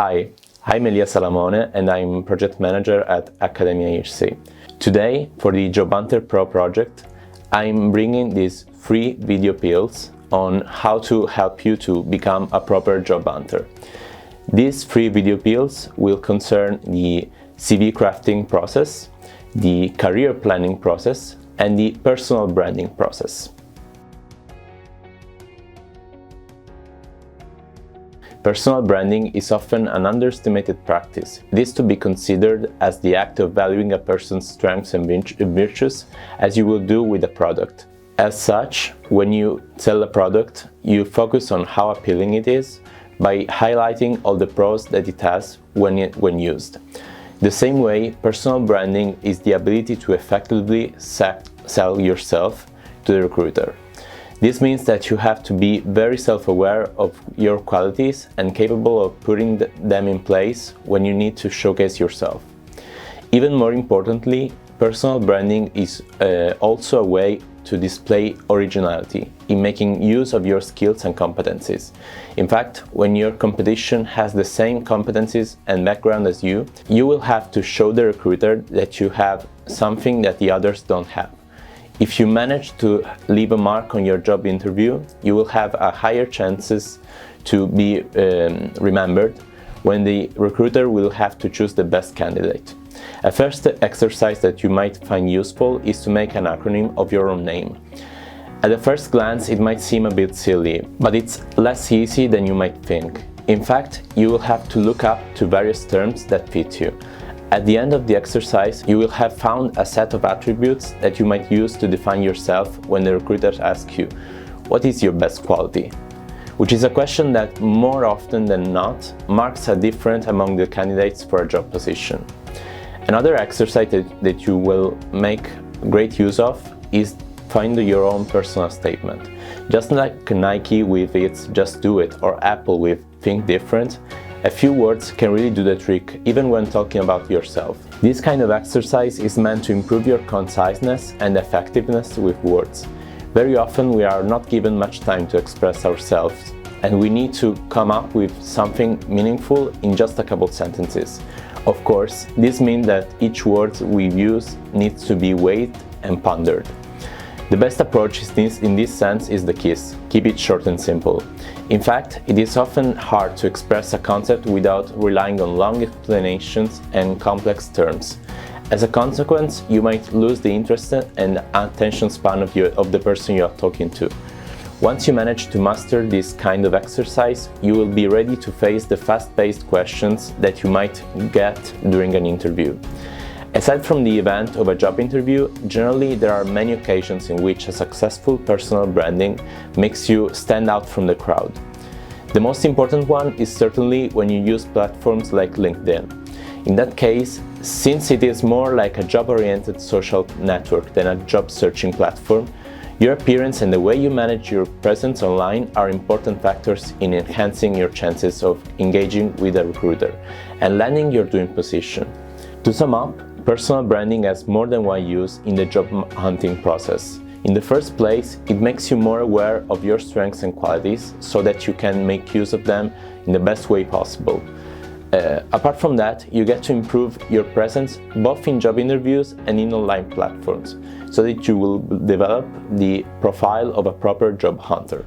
Hi, I'm Elia Salamone and I'm project manager at Accademia IRSI. Today, for the Job Hunter Pro project, I'm bringing these free video pills on how to help you to become a proper job hunter. These free video pills will concern the CV crafting process, the career planning process, and the personal branding process. Personal branding is often an underestimated practice. It is to be considered as the act of valuing a person's strengths and virtues as you will do with a product. As such, when you sell a product, you focus on how appealing it is by highlighting all the pros that it has when used. The same way, personal branding is the ability to effectively sell yourself to the recruiter. This means that you have to be very self-aware of your qualities and capable of putting them in place when you need to showcase yourself. Even more importantly, personal branding is also a way to display originality in making use of your skills and competencies. In fact, when your competition has the same competencies and background as you will have to show the recruiter that you have something that the others don't have. If you manage to leave a mark on your job interview, you will have a higher chances to be remembered when the recruiter will have to choose the best candidate. A first exercise that you might find useful is to make an acronym of your own name. At the first glance, it might seem a bit silly, but it's less easy than you might think. In fact, you will have to look up to various terms that fit you. At the end of the exercise, you will have found a set of attributes that you might use to define yourself when the recruiters ask you, what is your best quality? Which is a question that more often than not marks a difference among the candidates for a job position. Another exercise that you will make great use of is find your own personal statement. Just like Nike with its Just Do It or Apple with Think Different, a few words can really do the trick, even when talking about yourself. This kind of exercise is meant to improve your conciseness and effectiveness with words. Very often we are not given much time to express ourselves, and we need to come up with something meaningful in just a couple sentences. Of course, this means that each word we use needs to be weighed and pondered. The best approach in this sense is the KISS. Keep it short and simple. In fact, it is often hard to express a concept without relying on long explanations and complex terms. As a consequence, you might lose the interest and attention span of the person you are talking to. Once you manage to master this kind of exercise, you will be ready to face the fast-paced questions that you might get during an interview. Aside from the event of a job interview, generally there are many occasions in which a successful personal branding makes you stand out from the crowd. The most important one is certainly when you use platforms like LinkedIn. In that case, since it is more like a job-oriented social network than a job-searching platform, your appearance and the way you manage your presence online are important factors in enhancing your chances of engaging with a recruiter and landing your dream position. To sum up, personal branding has more than one use in the job hunting process. In the first place, it makes you more aware of your strengths and qualities so that you can make use of them in the best way possible. Apart from that, you get to improve your presence both in job interviews and in online platforms so that you will develop the profile of a proper job hunter.